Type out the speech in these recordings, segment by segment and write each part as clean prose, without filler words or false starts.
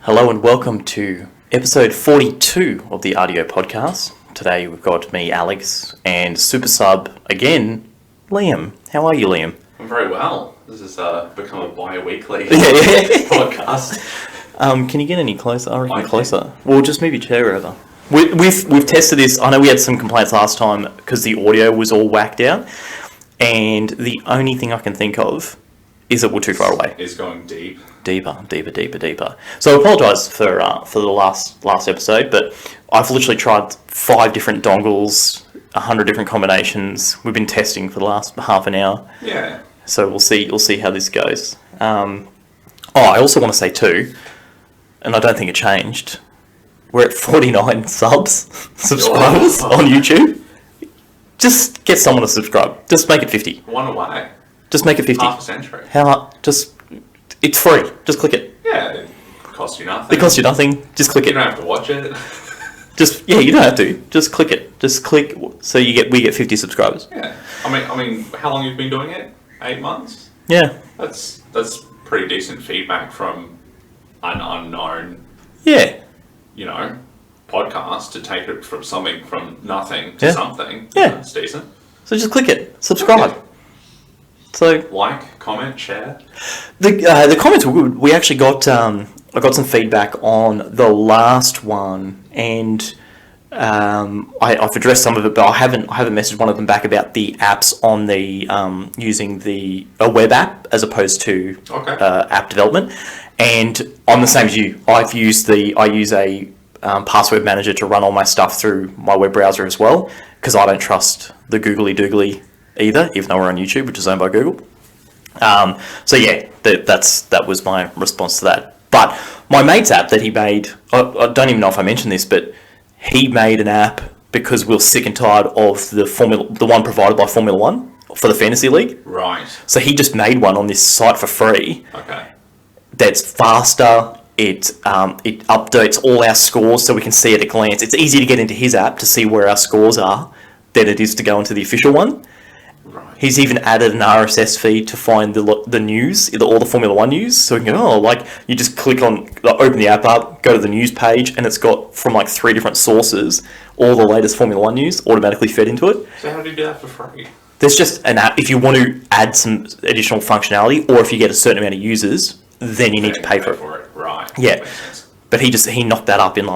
Hello and welcome to episode 42 of the RDO podcast. Today we've got me, Alex, and super sub again, Liam. How are you, Liam? I'm very well. This has become a bi-weekly Yeah. podcast. Can you get any closer? I reckon closer. Well, just move your chair over. We've tested this. I know we had some complaints last time because the audio was all whacked out, and the only thing I can think of is that we're too far away. Is going deep. Deeper. So I apologise for the last episode, but I've literally tried 5 different dongles, 100 different combinations. We've been testing for the last half an hour. Yeah. So we'll see how this goes. I also want to say too, and I don't think it changed. We're at 49 subscribers on YouTube. Just get someone to subscribe. Just make it 50. One away. Just make it 50. Half a century. It's free. Just click it. Yeah, it costs you nothing. It costs you nothing. Just click it. You don't have to watch it. You don't have to. Just click it. Just click so we get 50 subscribers. Yeah. I mean, how long have you been doing it? 8 months? Yeah. That's pretty decent feedback from an unknown. Yeah. Podcast to take it from nothing to something. Yeah. It's decent. So just click it. Subscribe. Okay. So like, comment, share. The comments were good. We actually got I got some feedback on the last one, and I've addressed some of it, but I haven't messaged one of them back about the apps on the using a web app as opposed to app development. And I'm the same as you. I use a password manager to run all my stuff through my web browser as well, because I don't trust the googly doogly either, even though we're on YouTube, which is owned by Google. That was my response to that. But my mate's app that he made, I don't even know if I mentioned this, but he made an app because we were sick and tired of the one provided by Formula One for the Fantasy League. Right. So he just made one on this site for free. Okay. That's faster. It updates all our scores so we can see at a glance. It's easy to get into his app to see where our scores are than it is to go into the official one. Right. He's even added an RSS feed to find the news, all the Formula One news. So we can go, you just click on, open the app up, go to the news page, and it's got from 3 different sources all the latest Formula One news automatically fed into it. So how do you do that for free? There's just an app. If you want to add some additional functionality, or if you get a certain amount of users, then you need to pay for it. Right. Yeah. But he knocked that up in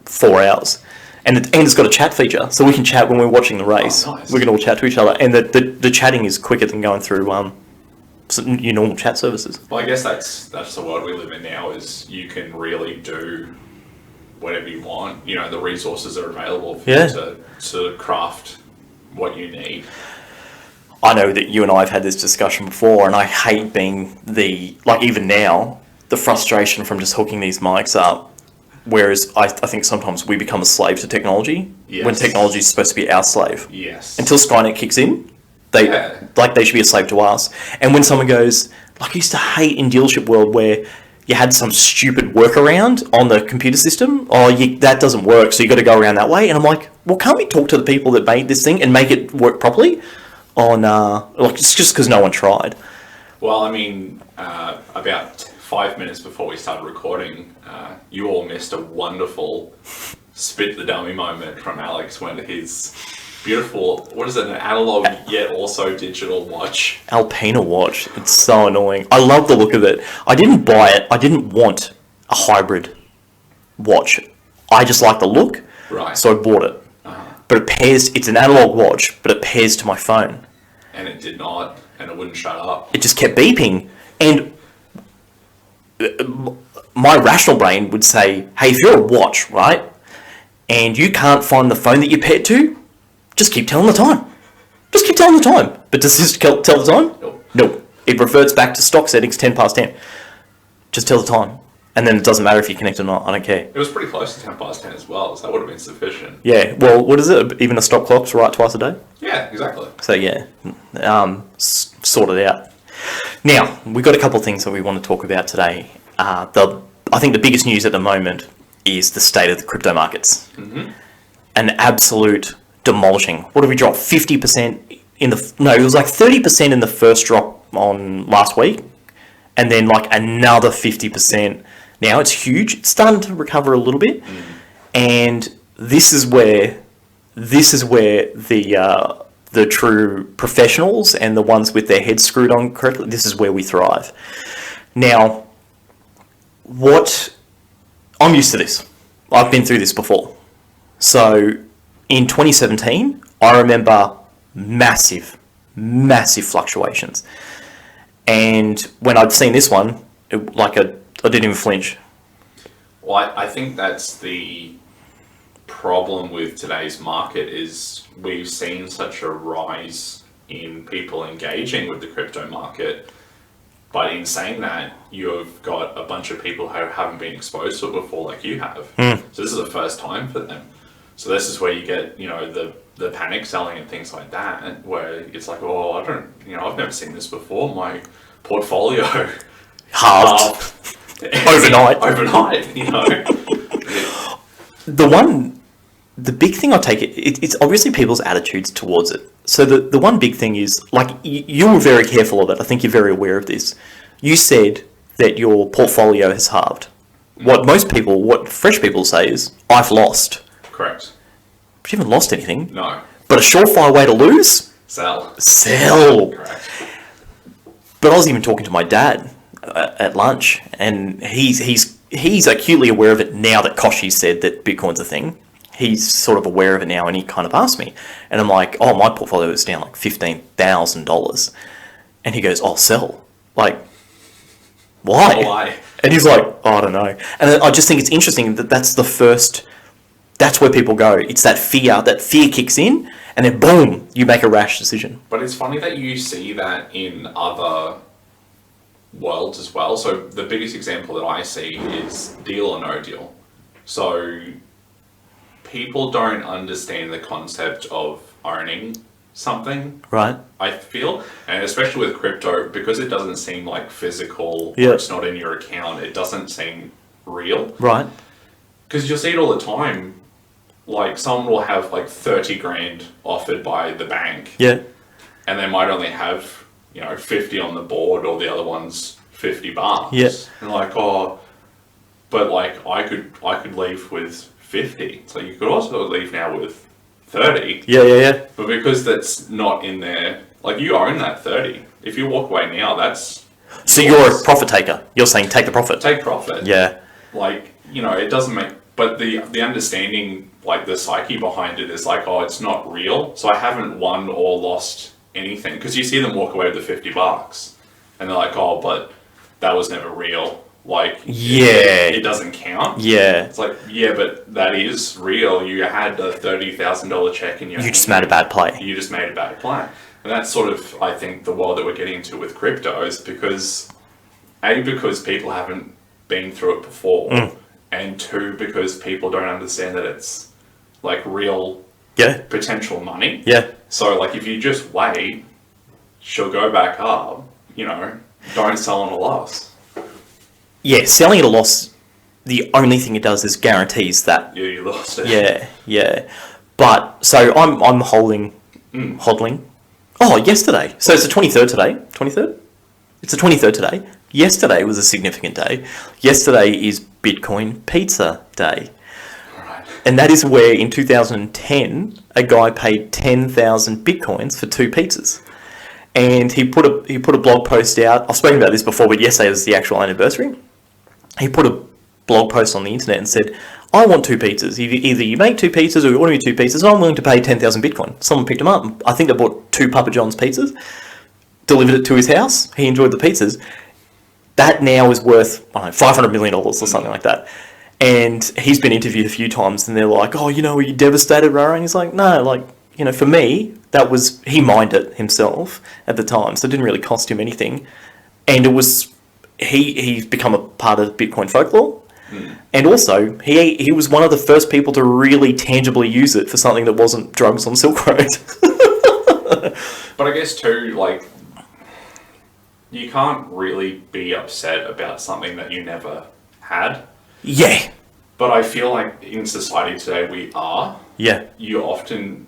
4 hours. And it's got a chat feature, so we can chat when we're watching the race. Oh, nice. We can all chat to each other, and the chatting is quicker than going through your normal chat services. Well, I guess that's the world we live in now. Is you can really do whatever you want. The resources are available for you to craft what you need. I know that you and I have had this discussion before, and I hate being even now, the frustration from just hooking these mics up. Whereas I think sometimes we become a slave to technology when technology is supposed to be our slave. Yes. Until Skynet kicks in, they should be a slave to us. And when someone goes, I used to hate in dealership world where you had some stupid workaround on the computer system. That doesn't work, so you got to go around that way. And I'm like, well, can't we talk to the people that made this thing and make it work properly? It's just because no one tried. Well, I mean, about 5 minutes before we started recording, you all missed a wonderful spit the dummy moment from Alex when his beautiful, what is it, an analog yet also digital watch? Alpina watch. It's so annoying. I love the look of it. I didn't buy it. I didn't want a hybrid watch. I just like the look. Right. So I bought it. But it's an analog watch, but it pairs to my phone. And it did not, and it wouldn't shut up. It just kept beeping. And my rational brain would say, hey, if you're a watch, right, and you can't find the phone that you're paired to, just keep telling the time. Just keep telling the time. But does this tell the time? Nope. No. It reverts back to stock settings 10 past 10. Just tell the time. And then it doesn't matter if you connect or not. I don't care. It was pretty close to 10 past 10 as well, so that would have been sufficient. Yeah. Well, what is it? Even a stock clock's right twice a day? Yeah, exactly. So, yeah. Sort it out. Now, we've got a couple of things that we want to talk about today. I think the biggest news at the moment is the state of the crypto markets. Mm-hmm. An absolute demolishing. What did we drop? 50% it was 30% in the first drop on last week, and then another 50% Now it's huge. It's starting to recover a little bit, and this is where the true professionals and the ones with their heads screwed on correctly. This is where we thrive. Now, I'm used to this. I've been through this before. So, in 2017, I remember massive fluctuations. And when I'd seen this one, I didn't even flinch. Well, I think that's the problem with today's market is we've seen such a rise in people engaging with the crypto market. But in saying that, you've got a bunch of people who haven't been exposed to it before like you have. So this is the first time for them. So this is where you get, the panic selling and things like that, where it's like, oh, I've never seen this before. My portfolio halved overnight. The big thing I take it's obviously people's attitudes towards it. So the one big thing is, like, you were very careful of it. I think you're very aware of this. You said that your portfolio has halved. What fresh people say is, I've lost. Correct. But you haven't lost anything. No. But a surefire way to lose? Sell. Correct. But I was even talking to my dad at lunch, and he's acutely aware of it now that Koshi said that Bitcoin's a thing. He's sort of aware of it now, and he kind of asked me. And I'm like, oh, my portfolio is down like $15,000. And he goes, oh, sell. Like, why? Why? And he's like, oh, I don't know. And I just think it's interesting that that's where people go. It's that fear kicks in, and then boom, you make a rash decision. But it's funny that you see that in other worlds as well. So the biggest example that I see is deal or no deal. So people don't understand the concept of owning something. Right. I feel, and especially with crypto, because it doesn't seem like physical, Yeah. or it's not in your account, it doesn't seem real. Right. Because you'll see it all the time. Like, someone will have like 30 grand offered by the bank. Yeah. And they might only have, 50 on the board, or the other one's $50. Yeah. And like, oh, but like I could leave with 50. So you could also leave now with 30. Yeah. But because that's not in there, like, you own that 30. If you walk away now, that's So yours. you're a profit taker. You're saying take the profit. Take profit. Yeah. Like, it doesn't make, but the understanding, like the psyche behind it is like, oh, it's not real. So I haven't won or lost anything. Because you see them walk away with the $50 and they're like, oh, but that was never real. Like, yeah, it doesn't count. Yeah. It's like, yeah, but that is real. You had a $30,000 check in your hand. You just made a bad play. You just made a bad play. And that's sort of, I think, the world that we're getting into with crypto is because people haven't been through it before, and two, because people don't understand that it's like real potential money. Yeah. So like, if you just wait, she'll go back up, don't sell on a loss. Yeah, selling at a loss, the only thing it does is guarantees that. Yeah, you lost it. Yeah. But, so I'm hodling. Oh, yesterday. So it's the 23rd today. 23rd? It's the 23rd today. Yesterday was a significant day. Yesterday is Bitcoin Pizza Day. Right. And that is where in 2010, a guy paid 10,000 Bitcoins for 2 pizzas. And he put a blog post out. I've spoken about this before, but yesterday was the actual anniversary. He put a blog post on the internet and said, I want 2 pizzas. Either you make 2 pizzas or you order me 2 pizzas. I'm willing to pay 10,000 Bitcoin. Someone picked him up. I think they bought 2 Papa John's pizzas, delivered it to his house. He enjoyed the pizzas. That now is worth, I don't know, $500 million or something like that. And he's been interviewed a few times and they're like, oh, are you devastated, Rara? And he's like, no, like, for me, he mined it himself at the time, so it didn't really cost him anything. And it was, he's become a part of Bitcoin folklore. And also, he was one of the first people to really tangibly use it for something that wasn't drugs on Silk Road. But I guess too, like, you can't really be upset about something that you never had. Yeah. But I feel like in society today we are. Yeah. You often...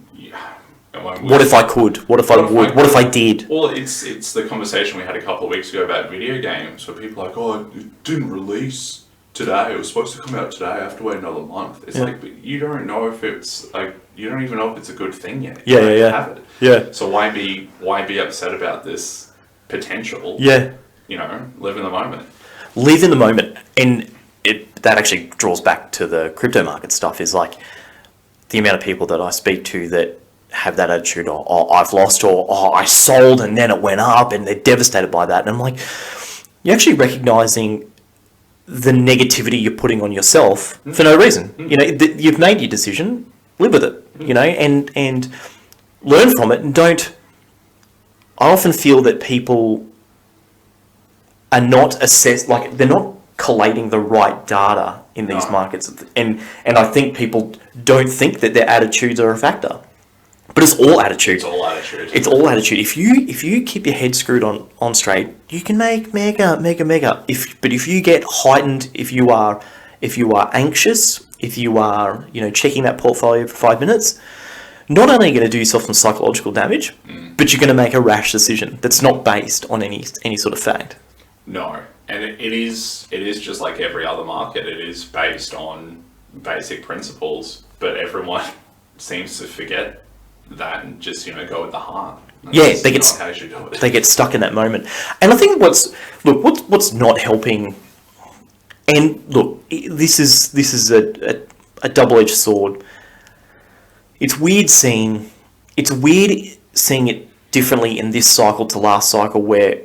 What if I could? What if I would? What if I did? Well, it's the conversation we had a couple of weeks ago about video games, where people are like, oh, it didn't release today, it was supposed to come out today, I have to wait another month. It's like, but you don't know if it's like, you don't even know if it's a good thing yet. You don't have it. Yeah. So why be upset about this potential? Yeah. You know, live in the moment. Live in the moment. And that actually draws back to the crypto market stuff, is like the amount of people that I speak to that have that attitude, oh, I've lost, or oh, I sold and then it went up, and they're devastated by that. And I'm like, you're actually recognizing the negativity you're putting on yourself for no reason. You know, you've made your decision, live with it, you know, and learn from it. And don't, I often feel that people are not they're not collating the right data in these markets. And I think people don't think that their attitudes are a factor. But it's all attitude. It's all attitude. It's all attitude. If you keep your head screwed on straight, you can make mega. But if you get heightened, if you are anxious, if you are checking that portfolio for 5 minutes, not only are you going to do yourself some psychological damage, but you're going to make a rash decision that's not based on any sort of fact. No, and it is just like every other market. It is based on basic principles, but everyone seems to forget that and just go with the heart. That's they get how you should do it. They get stuck in that moment. And I think what's not helping, and look, this is a double-edged sword. It's weird seeing it differently in this cycle to last cycle, where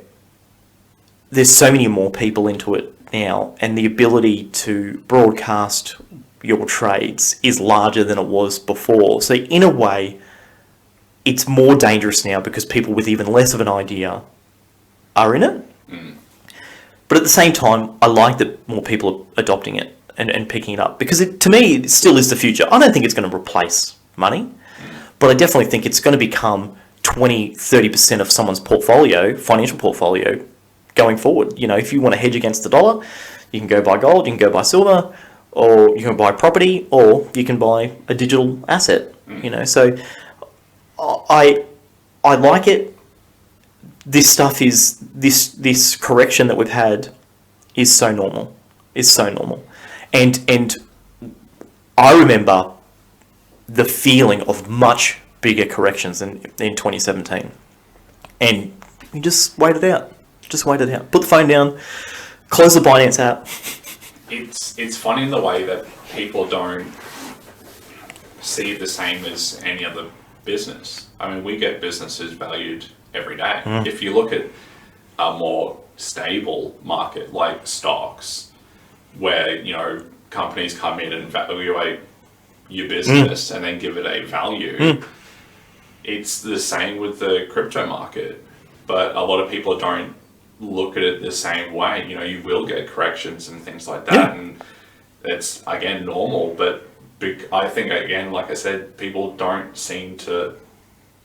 there's so many more people into it now, and the ability to broadcast your trades is larger than it was before. So in a way, it's more dangerous now because people with even less of an idea are in it. But at the same time, I like that more people are adopting it and picking it up, because to me, it still is the future. I don't think it's going to replace money, but I definitely think it's going to become 20-30% of someone's financial portfolio going forward. If you want to hedge against the dollar, you can go buy gold, you can go buy silver, or you can buy property, or you can buy a digital asset. So I like it. This stuff is this correction that we've had is so normal. And I remember the feeling of much bigger corrections in 2017, and you just wait it out. Put the phone down, close the Binance app. It's funny in the way that people don't see it the same as any other business. I mean, we get businesses valued every day. If you look at a more stable market like stocks, where companies come in and evaluate your business and then give it a value, it's the same with the crypto market. But a lot of people don't look at it the same way. You will get corrections and things like that, and it's again normal. But I think, again, like I said, people don't seem to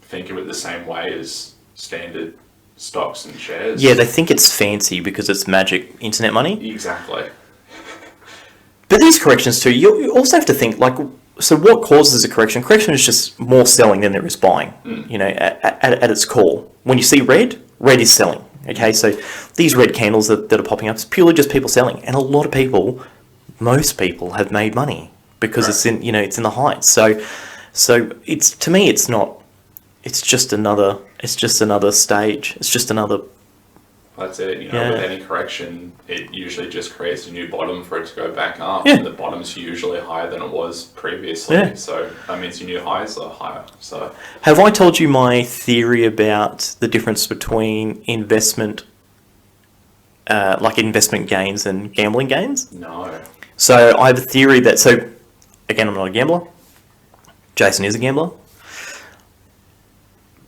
think of it the same way as standard stocks and shares. Yeah, they think it's fancy because it's magic internet money. Exactly. But these corrections too, you also have to think, so what causes a correction? Correction is just more selling than there is buying, at its core. When you see red is selling. Okay, so these red candles that are popping up, it's purely just people selling. And a lot of people, most people, have made money because it's in the heights. So it's, to me, it's not. It's just another stage. It's just another. That's it. With any correction, it usually just creates a new bottom for it to go back up. And the bottom's usually higher than it was previously. So that means your new highs are higher. So have I told you my theory about the difference between investment gains and gambling gains? No. So I have a theory that, again, I'm not a gambler. Jason is a gambler.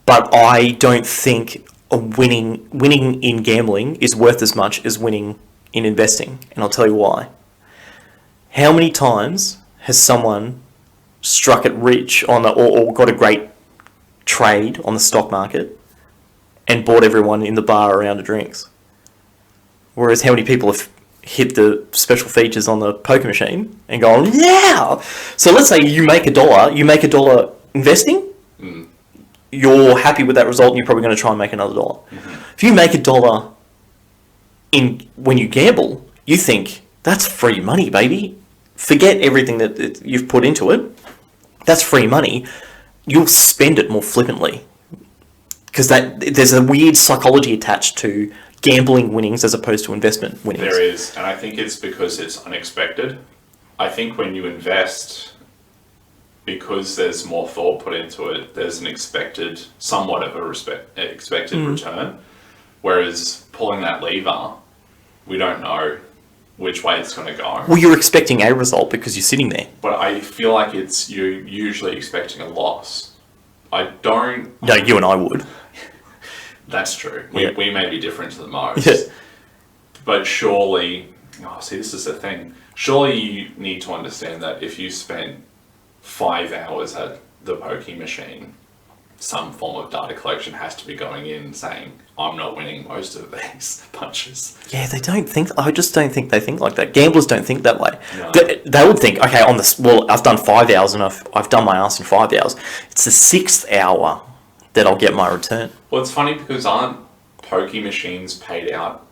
But I don't think winning in gambling is worth as much as winning in investing. And I'll tell you why. How many times has someone struck it rich or got a great trade on the stock market and bought everyone in the bar a round of drinks? Whereas how many people have hit the special features on the poker machine and gone, yeah! So let's say you make $1 investing, you're happy with that result and you're probably going to try and make another $1. If you make $1 when you gamble, you think That's free money, baby. Forget everything that you've put into it. That's free money. You'll spend it more flippantly. Because there's a weird psychology attached to gambling winnings as opposed to investment winnings. There is, and I think it's because it's unexpected. I think when you invest, because there's more thought put into it, there's an somewhat of a expected return. Whereas pulling that lever, we don't know which way it's going to go. Well, you're expecting a result because you're sitting there. But I feel like you're usually expecting a loss. I don't... No, you and I would. That's true. Yeah. We may be different to the most. Yeah. But surely... Oh, see, this is the thing. Surely you need to understand that if you spent 5 hours at the pokie machine, some form of data collection has to be going in saying, I'm not winning most of these punches. Yeah, they don't think... I just don't think they think like that. Gamblers don't think that way. No. They would think, okay, I've done 5 hours and I've done my ass in 5 hours. It's the 6th hour that I'll get my return. Well, it's funny because aren't pokey machines paid out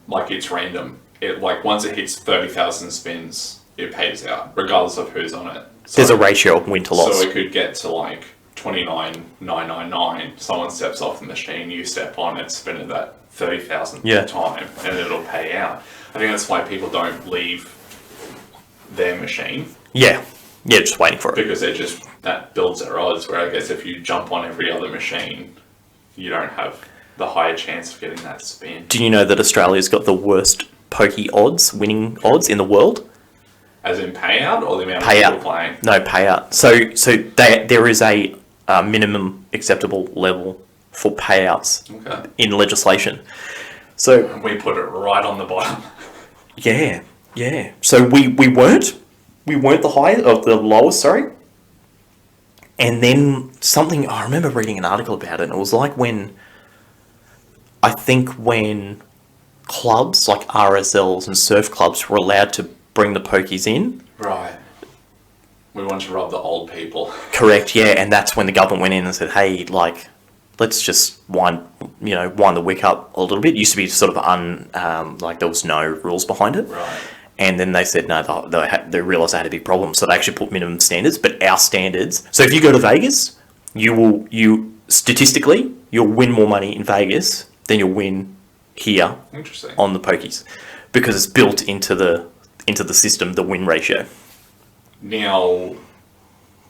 like it's random? Like once it hits 30,000 spins, it pays out, regardless of who's on it. So, there's a ratio of win to loss. So it could get to like 29,999. Someone steps off the machine, you step on it, spin it that 30,000th time, and it'll pay out. I think that's why people don't leave their machine. Yeah, just waiting for it. Because that builds their odds, where I guess if you jump on every other machine, you don't have the higher chance of getting that spin. Do you know that Australia's got the worst pokey odds, winning odds in the world? As in payout, or the amount of people playing? No, payout. So there is a minimum acceptable level for payouts in legislation. So we put it right on the bottom. Yeah. So we weren't the highest, of the lowest, sorry. And then I remember reading an article about it, and it was like when clubs like RSLs and surf clubs were allowed to bring the pokies in. Right. We want to rob the old people. Correct, yeah, and that's when the government went in and said, hey, like, let's just wind the wick up a little bit. It used to be sort of like there was no rules behind it. Right. And then they said, no, they realised they had a big problem. So they actually put minimum standards, but our standards... So if you go to Vegas, statistically, you'll win more money in Vegas than you'll win here on the pokies. Because it's built into the system, the win ratio. Now,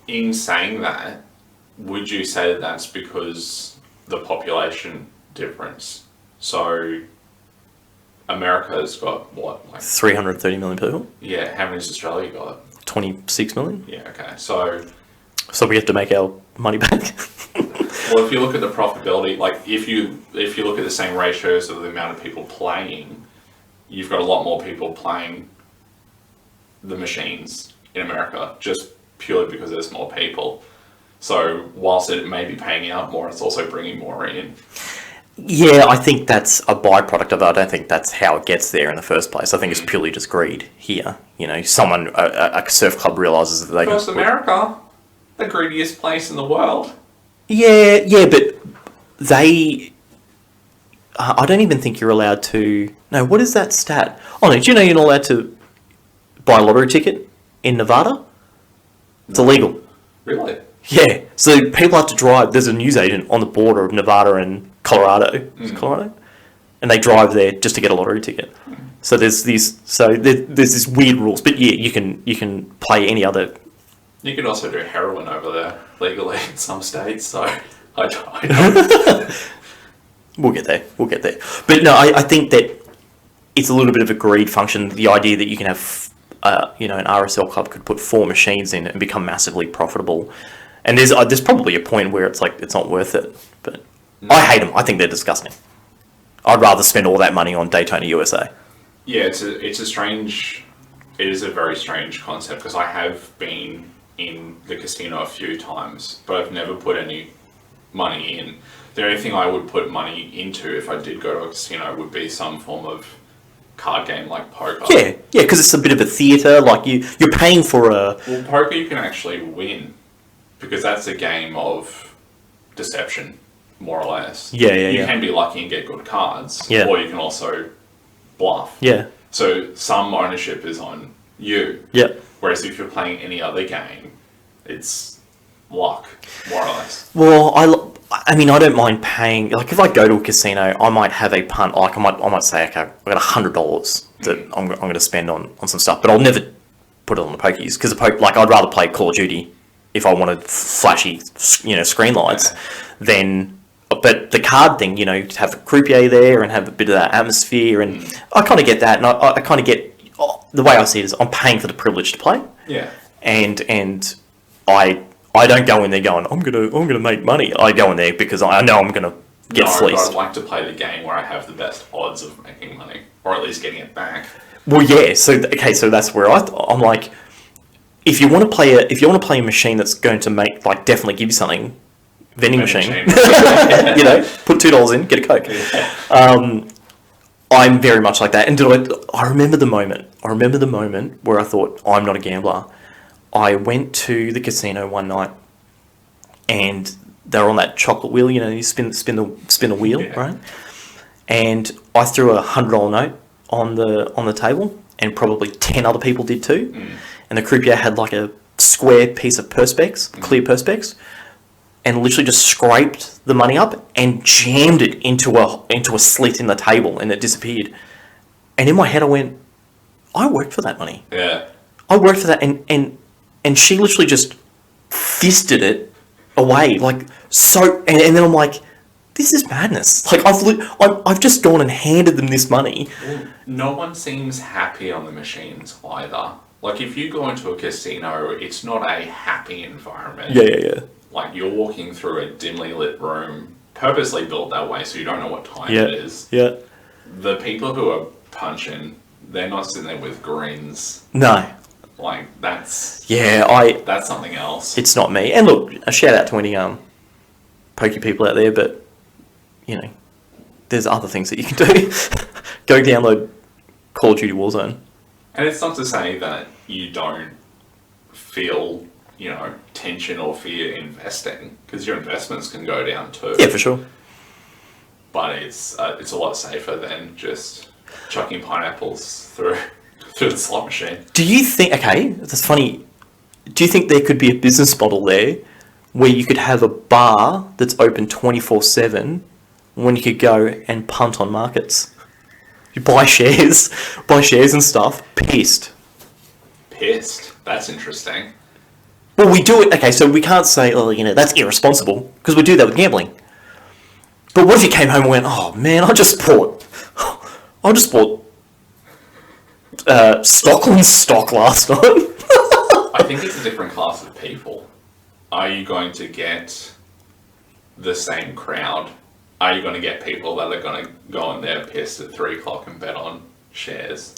in saying that, would you say that's because the population difference? So... America's got what? Like 330 million people? Yeah, how many has Australia got? 26 million? Yeah, okay. So we have to make our money back? Well, if you look at the profitability, like if you look at the same ratios of the amount of people playing, you've got a lot more people playing the machines in America, just purely because there's more people. So whilst it may be paying out more, it's also bringing more in. Yeah, I think that's a byproduct of it. I don't think that's how it gets there in the first place. I think it's purely just greed here. A surf club realises that they First America, the greediest place in the world. Yeah, but they... I don't even think you're allowed to... No, what is that stat? Oh, no, do you know you're not allowed to buy a lottery ticket in Nevada? It's illegal. Really? Yeah, so people have to drive. There's a newsagent on the border of Nevada and Colorado. Is it Colorado? And they drive there just to get a lottery ticket. So there's this weird rules. But yeah, you can play any other. You can also do heroin over there legally in some states. So I don't. We'll get there. But no, I think that it's a little bit of a greed function. The idea that you can have, an RSL club could put 4 machines in and become massively profitable. And there's probably a point where it's like it's not worth it. But I hate them. I think they're disgusting. I'd rather spend all that money on Daytona USA. Yeah, it is a very strange concept because I have been in the casino a few times, but I've never put any money in. The only thing I would put money into if I did go to a casino would be some form of card game like poker. Yeah, because it's a bit of a theatre. Like you're paying for a... Well, poker you can actually win because that's a game of deception, more or less. Yeah. You can be lucky and get good cards, or you can also bluff. Yeah. So some ownership is on you. Yeah. Whereas if you're playing any other game, it's luck, more or less. Well, I mean, I don't mind paying. Like, if I go to a casino, I might have a punt. Like, I might say, okay, I've got $100 that I'm going to spend on some stuff, but I'll never put it on the pokies because I'd rather play Call of Duty if I wanted flashy, screen lights, than. But the card thing, to have the croupier there and have a bit of that atmosphere, and I kind of get that, and I kind of get the way I see it is I'm paying for the privilege to play. Yeah. And I don't go in there going, I'm gonna make money. I go in there because I know I'm gonna get fleeced. I'd like to play the game where I have the best odds of making money, or at least getting it back. Well, yeah. So that's where I'm like, if you want to play a machine that's going to make definitely give you something, vending machine. Put $2 in, get a Coke. Yeah. I'm very much like that. And I remember the moment where I thought, I'm not a gambler. I went to the casino one night, and they were on that chocolate wheel. You spin the wheel, Yeah. right? And I threw a $100 note on the table, and probably 10 other people did too. And the croupier had like a square piece of perspex, clear perspex, and literally just scraped the money up and jammed it into a slit in the table, and it disappeared. And in my head, I went, I worked for that money. Yeah. I worked for that, and she literally just fisted it away, and then I'm like, this is madness. Like, I've just gone and handed them this money. Well, no one seems happy on the machines either. Like, if you go into a casino, it's not a happy environment. Yeah. Like, you're walking through a dimly lit room, purposely built that way so you don't know what time Yeah. it is. Yeah. The people who are punching, they're not sitting there with grins. No. Like, that's something else. It's not me. And look, a shout out to any pokey people out there, but there's other things that you can do. Go download Call of Duty Warzone. And it's not to say that you don't feel, tension or fear investing, because your investments can go down too. Yeah, for sure. But it's a lot safer than just chucking pineapples through the slot machine. Do you think? Okay, that's funny. Do you think there could be a business model there where you could have a bar that's open 24/7 when you could go and punt on markets? You buy shares and stuff. Pissed. That's interesting. Well, we do it. Okay, so we can't say, that's irresponsible, because we do that with gambling. But what if you came home and went, oh man, I just bought Stockland stock last night. I think it's a different class of people. Are you going to get the same crowd? Are you going to get people that are going to go in there pissed at 3 o'clock and bet on shares,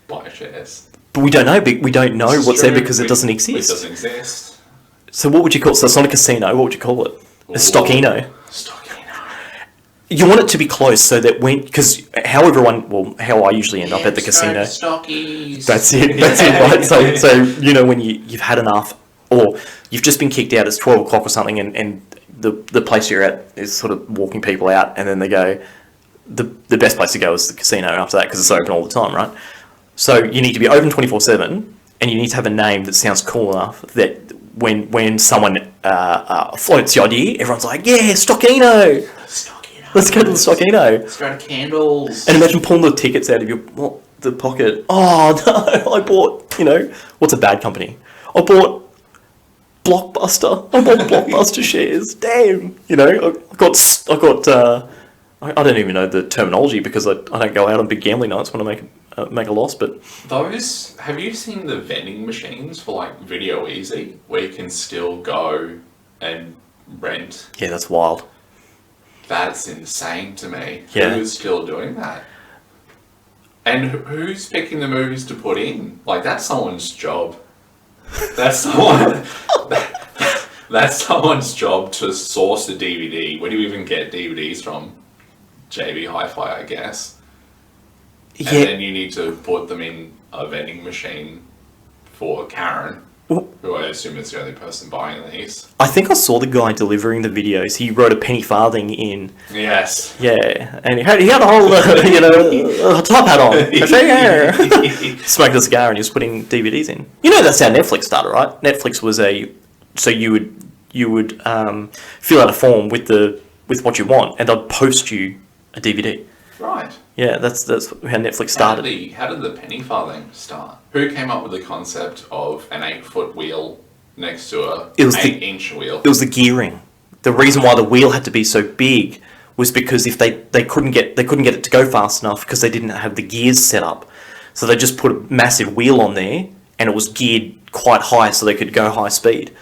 buy shares? But we don't know. We don't know what's there because it doesn't exist. It doesn't exist. So what would you call it? So it's not a casino. What would you call it? A stockino. You want it to be close so that because how I usually end up at the casino. Stockies. That's it, right? So when you've had enough, or you've just been kicked out, it's 12 o'clock or something, and the place you're at is sort of walking people out, and then they go, the best place to go is the casino after that because it's open all the time, right? So you need to be open 24/7, and you need to have a name that sounds cool enough that when someone floats the idea, everyone's like, yeah, Stockino! Let's go to the Stockino. Let's go to Candles. And imagine pulling the tickets out of the pocket. Oh no, I bought, what's a bad company? I bought Blockbuster. I bought Blockbuster shares. Damn. I don't even know the terminology because I don't go out on big gambling nights when I make a loss, but... Have you seen the vending machines for like Video Easy where you can still go and rent? Yeah, that's wild. That's insane to me. Yeah. Who's still doing that? And who's picking the movies to put in? Like, that's someone's job. That's someone's job to source the DVD. Where do you even get DVDs from? JB Hi-Fi, I guess. And then you need to put them in a vending machine for Karen who I assume is the only person buying these. I think I saw the guy delivering the videos. He wrote a penny farthing in. Yes. Yeah, and he had a whole, top hat on. Yeah. Smoked a cigar and he was putting DVDs in. You know that's how Netflix started, right? Netflix was so you would fill out a form with what you want, and they'd post you a DVD. Right. Yeah, that's how Netflix started. How did the penny farthing start? Who came up with the concept of an 8-foot wheel next to a 8-inch wheel? It was the gearing. The reason why the wheel had to be so big was because if they couldn't get it to go fast enough because they didn't have the gears set up. So they just put a massive wheel on there and it was geared quite high so they could go high speed.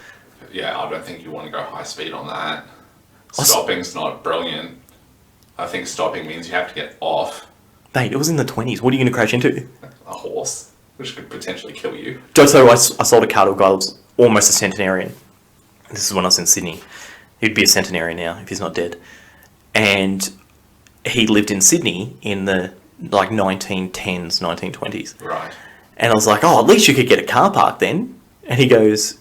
Yeah, I don't think you want to go high speed on that. Stopping's not brilliant. I think stopping means you have to get off. Mate, it was in the 20s. What are you going to crash into? A horse, which could potentially kill you. So I sold a car to a guy that was almost a centenarian. This is when I was in Sydney. He'd be a centenarian now if he's not dead. And he lived in Sydney in the 1910s, 1920s. Right. And I was like, oh, at least you could get a car park then. And he goes,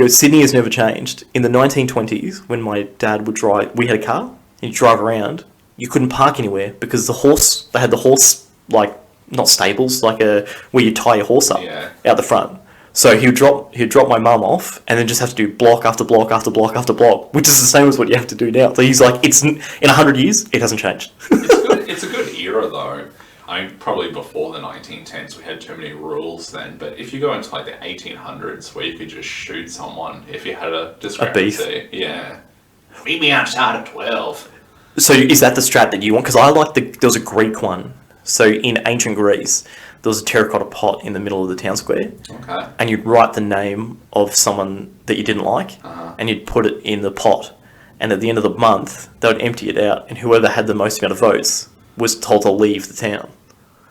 Sydney has never changed. In the 1920s, when my dad would drive, we had a car, and he'd drive around, you couldn't park anywhere because they had the horse, not stables, where you tie your horse up out the front. So he'd drop my mum off and then just have to do block after block after block after block, which is the same as what you have to do now. So he's like, in 100 years, it hasn't changed. It's a good era though. I mean, probably before the 1910s, we had too many rules then. But if you go into the 1800s, where you could just shoot someone if you had a discrepancy, yeah, meet me outside at 12. So is that the strat that you want? Because I like there was a Greek one. So in ancient Greece, there was a terracotta pot in the middle of the town square. Okay. And you'd write the name of someone that you didn't like, and you'd put it in the pot. And at the end of the month, they would empty it out, and whoever had the most amount of votes was told to leave the town.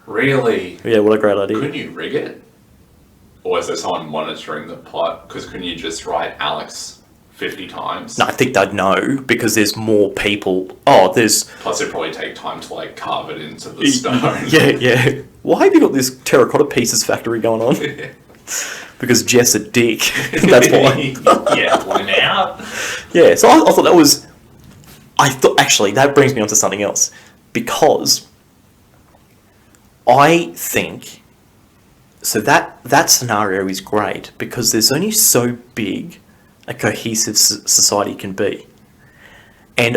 Really? Yeah, what a great idea. Couldn't you rig it? Or is there someone monitoring the pot? Because couldn't you just write Alex 50 times? No, I think they'd know because there's more people. Plus it'd probably take time to carve it into the stone. Yeah. Why have you got this terracotta pieces factory going on? Because Jeff's a dick. That's why. Yeah, why now? Yeah, so I thought that was... Actually, that brings me on to something else. Because I think... So that scenario is great because there's only so big a cohesive society can be. And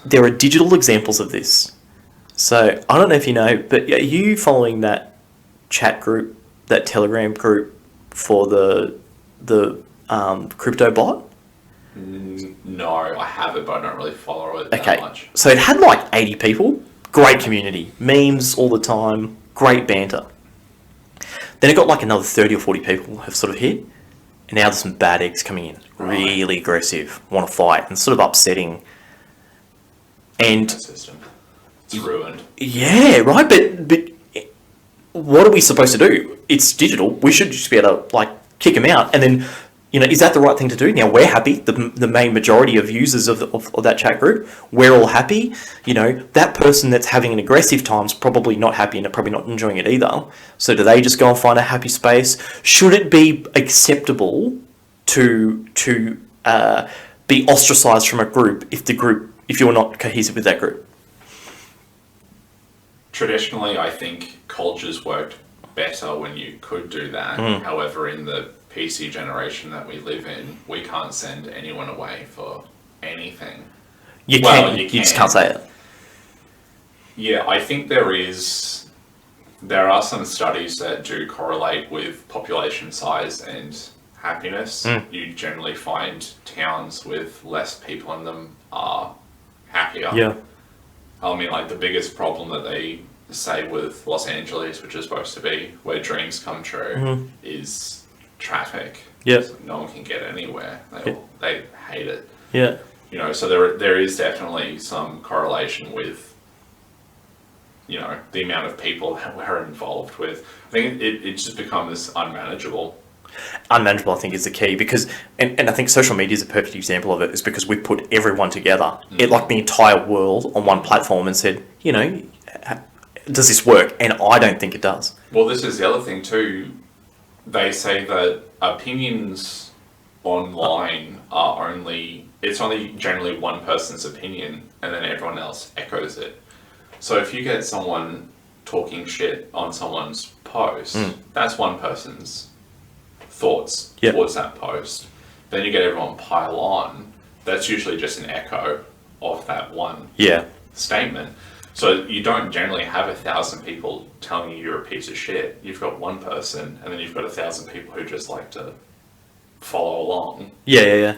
there are digital examples of this. So, I don't know if you know, but are you following that chat group, that Telegram group for the crypto bot? No, I have it, but I don't really follow it that much. So it had 80 people, great community, memes all the time, great banter. Then it got another 30 or 40 people have sort of hit, and now there's some bad eggs coming in, really aggressive, want to fight, and sort of upsetting. And system. It's ruined. Yeah, right, but what are we supposed to do? It's digital. We should just be able to kick them out, and then is that the right thing to do? Now we're happy. The main majority of users of that chat group, we're all happy. That person that's having an aggressive time's probably not happy and they're probably not enjoying it either. So do they just go and find a happy space? Should it be acceptable to be ostracized from a group if you're not cohesive with that group? Traditionally, I think cultures worked better when you could do that. However, in the PC generation that we live in, we can't send anyone away for anything. You just can't say it. Yeah, I think there are some studies that do correlate with population size and happiness. You generally find towns with less people in them are happier. Yeah. I mean, the biggest problem that they say with Los Angeles, which is supposed to be where dreams come true, is traffic. Yeah. So no one can get anywhere. They hate it. Yeah. So there is definitely some correlation with, the amount of people that we're involved with. I think it just becomes unmanageable. Unmanageable, I think, is the key because, and I think social media is a perfect example of it, is because we put everyone together, the entire world on one platform and said, does this work? And I don't think it does. Well, this is the other thing too. they say that opinions online are it's only generally one person's opinion, and then everyone else echoes it. So if you get someone talking shit on someone's post, that's one person's thoughts towards that post. Then you get everyone pile on. That's usually just an echo of that one statement. So you don't generally have 1,000 people telling you you're a piece of shit. You've got one person, and then you've got 1,000 people who just like to follow along. Yeah.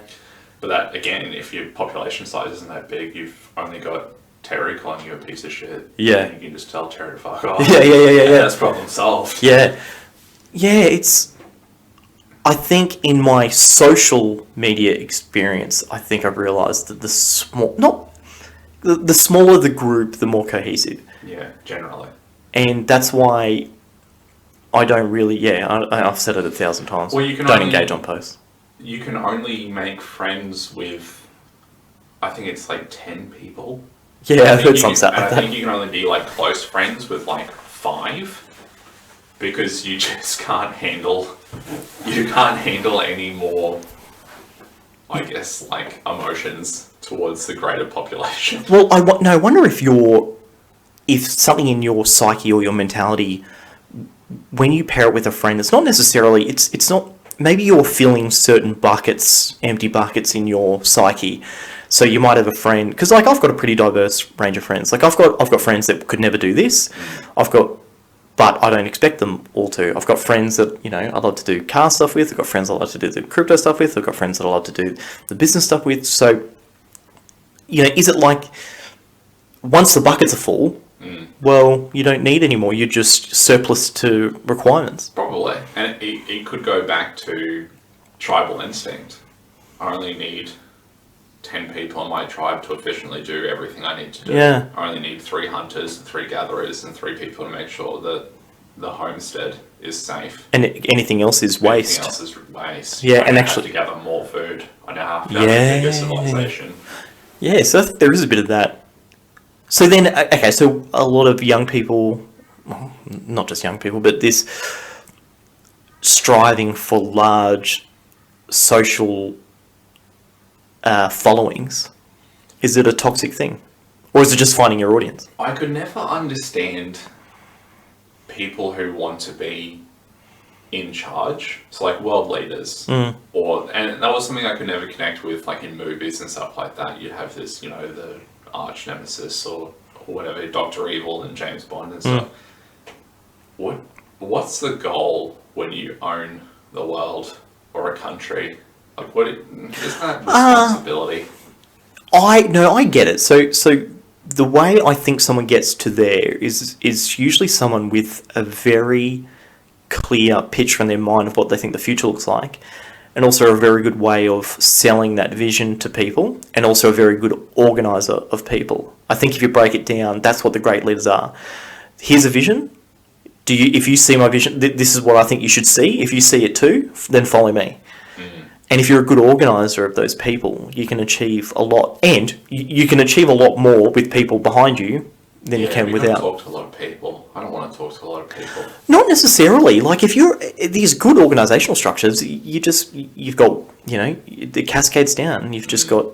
But that, again, if your population size isn't that big, you've only got Terry calling you a piece of shit. Yeah. And you can just tell Terry to fuck off. Yeah. And that's problem solved. Yeah, it's... I think in my social media experience, I think I've realised that the smaller the group, the more cohesive. Yeah, generally. And that's why I don't really... I've said it 1,000 times. Well, you can don't only engage on posts. You can only make friends with, I think it's like 10 people. Yeah, I've heard some stat like that. I think you can only be like close friends with like 5, because you just can't handle any more, I guess, like emotions towards the greater population. Well, I wonder if something in your psyche or your mentality, when you pair it with a friend, it's not necessarily, it's not, maybe you're filling certain buckets, empty buckets in your psyche. So you might have a friend, because like I've got a pretty diverse range of friends. Like I've got friends that could never do this. But I don't expect them all to. I've got friends that, I love to do car stuff with. I've got friends I love to do the crypto stuff with. I've got friends that I love to do the business stuff with. So, is it like, once the buckets are full, well, you don't need any more. You're just surplus to requirements. Probably. And it could go back to tribal instinct. I only need 10 people in my tribe to efficiently do everything I need to do. Yeah. I only need 3 hunters, 3 gatherers, and 3 people to make sure that the homestead is safe. And anything else is waste. Anything else is waste. Yeah, I and now actually... have to gather more food. I now have to have a bigger civilization. Yeah, so I think there is a bit of that. So then, okay, so a lot of young people, well, not just young people, but this striving for large social followings, is it a toxic thing? Or is it just finding your audience? I could never understand people who want to be in charge, so like world leaders, and that was something I could never connect with, like in movies and stuff like that. You'd have this, the arch nemesis or whatever, Dr. Evil and James Bond and stuff. What's the goal when you own the world or a country? Like, is that responsibility? I get it. So the way I think someone gets to there is usually someone with a very clear picture in their mind of what they think the future looks like, and also a very good way of selling that vision to people, and also a very good organizer of people. I think if you break it down, that's what the great leaders are. Here's a vision. If you see my vision, this is what I think you should see. If you see it too, then follow me. And if you're a good organizer of those people, you can achieve a lot. And you can achieve a lot more with people behind you than you can without. Talk to a lot of people. I don't want to talk to a lot of people. Not necessarily. Like, if you're these good organizational structures, you've got, it cascades down. You've just got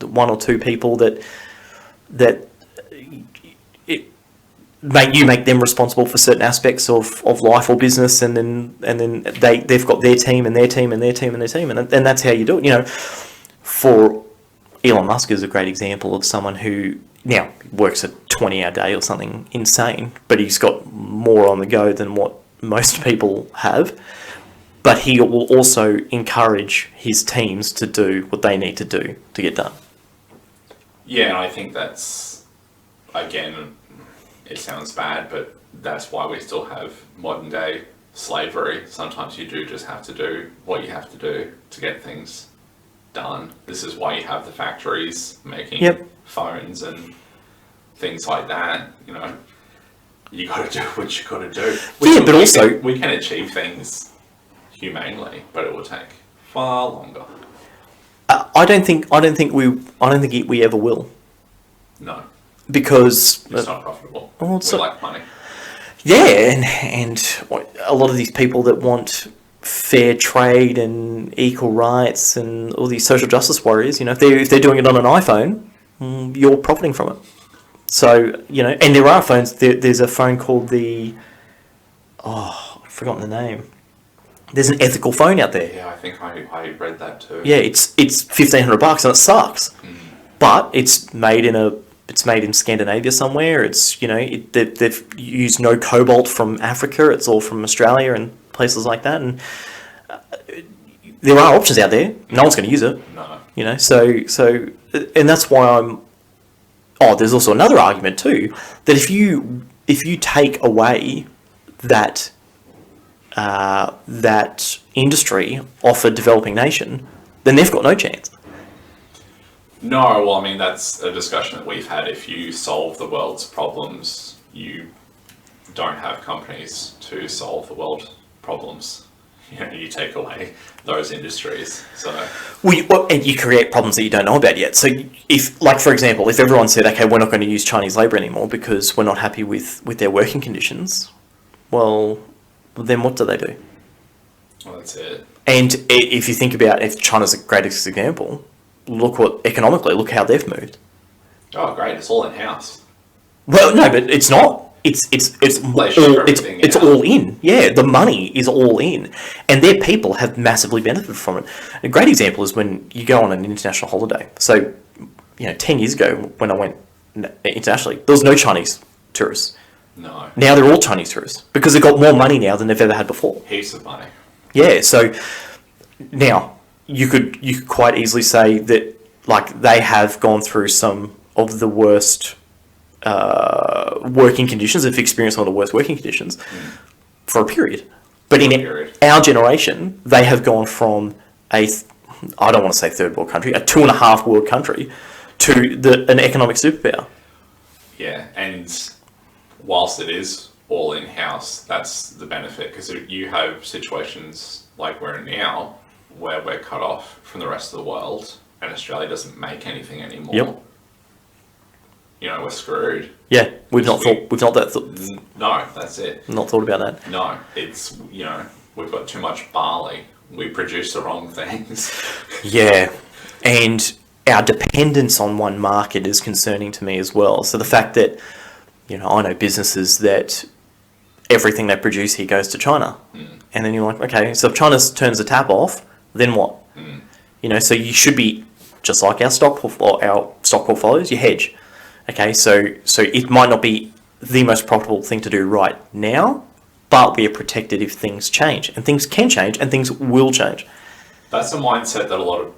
1 or 2 people that make them responsible for certain aspects of life or business, and then they've got their team and their team and their team and their team, and that's how you do it. For Elon Musk is a great example of someone who now works a 20-hour day or something insane, but he's got more on the go than what most people have. But he will also encourage his teams to do what they need to do to get done. Yeah, and I think that's, again, it sounds bad, but that's why we still have modern day slavery. Sometimes you do just have to do what you have to do to get things done. This is why you have the factories making phones and things like that. You got to do what you got to do. We can achieve things humanely, but it will take far longer. I don't think we ever will. No. Because it's not profitable. Well, we like money. Yeah, and a lot of these people that want fair trade and equal rights and all these social justice warriors, if they're doing it on an iPhone, you're profiting from it. So, and there are phones. There's a phone called I've forgotten the name. There's an ethical phone out there. Yeah, I think I read that too. Yeah, it's $1,500 and it sucks, but it's made in Scandinavia somewhere. It's they've used no cobalt from Africa. It's all from Australia and places like that. And there are options out there. No one's going to use it. No. So and that's why there's also another argument too, that if you take away that industry off a developing nation, then they've got no chance. No, well, I mean, that's a discussion that we've had. If you solve the world's problems, you don't have companies to solve the world's problems. You take away those industries. So, and you create problems that you don't know about yet. So, for example, if everyone said, okay, we're not going to use Chinese labour anymore because we're not happy with their working conditions, well, then what do they do? Well, that's it. And if you think about, if China's a greatest example, look how they've moved. Oh, great! It's all in house. Well, no, but it's not. It's all in. Yeah, the money is all in, and their people have massively benefited from it. A great example is when you go on an international holiday. So, 10 years ago when I went internationally, there was no Chinese tourists. No. Now they're all Chinese tourists because they've got more money now than they've ever had before. Heaps of money. Yeah. So now you could quite easily say that they have gone through some of the worst working conditions. They've experienced some of the worst working conditions for a period. But our generation, they have gone from I don't want to say third world country, a 2.5 world country, to an economic superpower. Yeah, and whilst it is all in-house, that's the benefit, because you have situations like we're in now, where we're cut off from the rest of the world, and Australia doesn't make anything anymore. Yep. We're screwed. Yeah, we've not thought. No, that's it. Not thought about that. No, it's we've got too much barley. We produce the wrong things. Yeah, and our dependence on one market is concerning to me as well. So the fact that I know businesses that everything they produce here goes to China, and then you're like, okay, so if China turns the tap off, then what? So you should be just like our stock portfolios. You hedge. Okay, so it might not be the most profitable thing to do right now, but we are protected if things change. And things can change, and things will change. That's a mindset that a lot of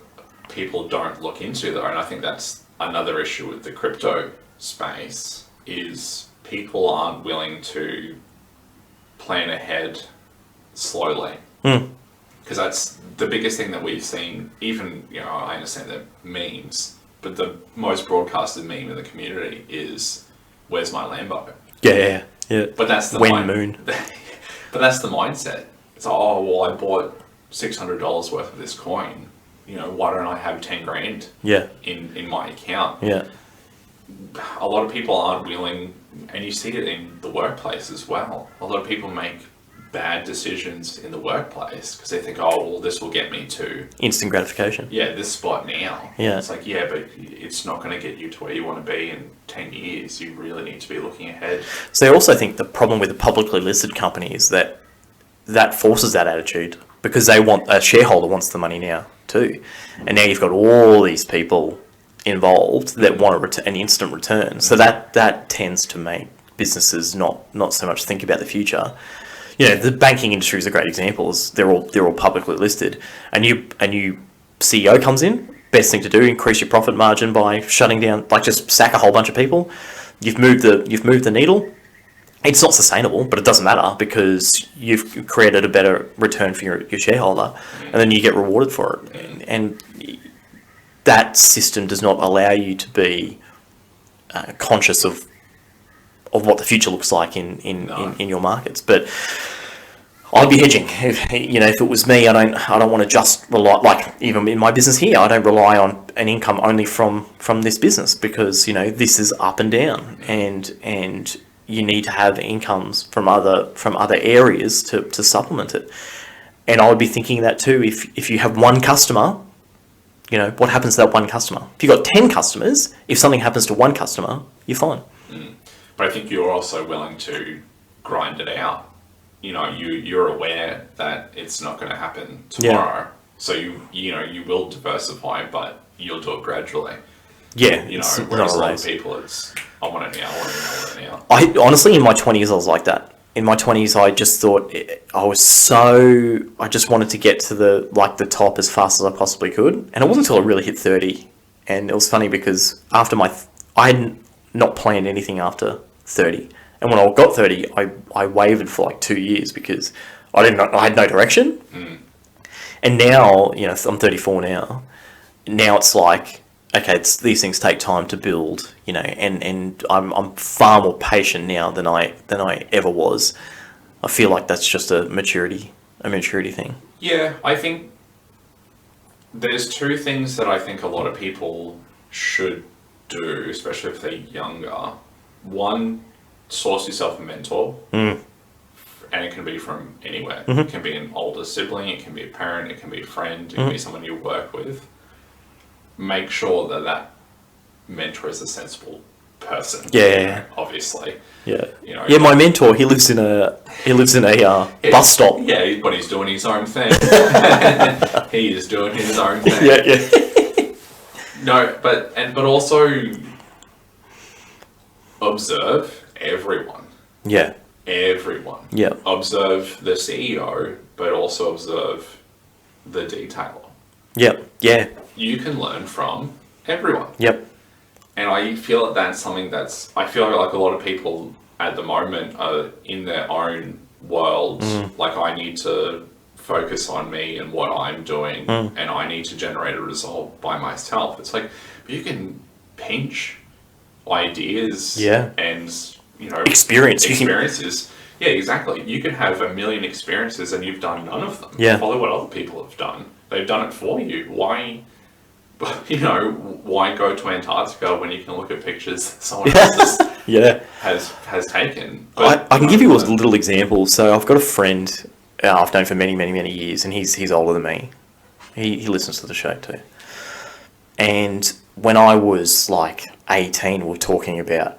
people don't look into, though, and I think that's another issue with the crypto space, is people aren't willing to plan ahead slowly. Because that's the biggest thing that we've seen. Even, I understand the memes, but the most broadcasted meme in the community is, "Where's my Lambo?" Yeah. But that's the moon. But that's the mindset. It's I bought $600 worth of this coin. Why don't I have 10 grand? Yeah. In my account? Yeah. A lot of people aren't willing, and you see it in the workplace as well. A lot of people make bad decisions in the workplace because they think, this will get me to instant gratification. Yeah, this spot now. Yeah. It's like, yeah, but it's not going to get you to where you want to be in 10 years. You really need to be looking ahead. So I also think the problem with a publicly listed company is that forces that attitude, because a shareholder wants the money now too. And now you've got all these people involved that want an instant return. So that tends to make businesses not so much think about the future. The banking industry is a great example. They're all publicly listed. A new CEO comes in. Best thing to do: increase your profit margin by shutting down, just sack a whole bunch of people. You've moved the needle. It's not sustainable, but it doesn't matter because you've created a better return for your shareholder, and then you get rewarded for it. And that system does not allow you to be conscious of what the future looks like in your markets. But I'd be hedging. If it was me, I don't want to just rely, even in my business here, I don't rely on an income only from this business, because this is up and down, and you need to have incomes from other areas to supplement it. And I would be thinking that too. If you have one customer, you know, what happens to that one customer? If you've got 10 customers, if something happens to one customer, you're fine. But I think you're also willing to grind it out. You know, you're aware that it's not going to happen tomorrow. Yeah. So you will diversify, but you'll do it gradually. Yeah. You know, whereas a lot of people, it's, I want it now, I want it now, I want it now. I honestly, in my 20s, I was like that. In my 20s, I just thought I just wanted to get to the top as fast as I possibly could. And it wasn't until I really hit 30. And it was funny because after I had not planned anything after 30. And when I got 30, I wavered for like 2 years because I had no direction. And now, you know, I'm 34 now. Now it's like, okay, these things take time to build, you know, and I'm far more patient now than I ever was. I feel like that's just a maturity thing. Yeah, I think there's two things that I think a lot of people should do, especially if they're younger. One, source yourself a mentor. And it can be from anywhere. It can be an older sibling, it can be a parent, it can be a friend, it can be someone you work with. Make sure that mentor is a sensible person. Yeah. You know, obviously. Yeah. You know, yeah, my mentor, he lives in a bus stop. Yeah, but he's doing his own thing. He is doing his own thing. Yeah. No, but also observe everyone. Yeah. Everyone. Yeah. Observe the CEO, but also observe the detailer. Yep. Yeah. You can learn from everyone. Yep. And I feel that that's something I feel like a lot of people at the moment are in their own world. Like, I need to focus on me and what I'm doing, and I need to generate a result by myself. It's like, you can pinch ideas and, you know, experiences. Yeah, exactly. You can have 1 million experiences and you've done none of them. Yeah. Follow what other people have done. They've done it for you. Why go to Antarctica when you can look at pictures someone else has taken? But, I can give you a little example. So I've got a friend I've known for many, many, many years, and he's older than me. He listens to the show too. And when I was like 18, we were talking about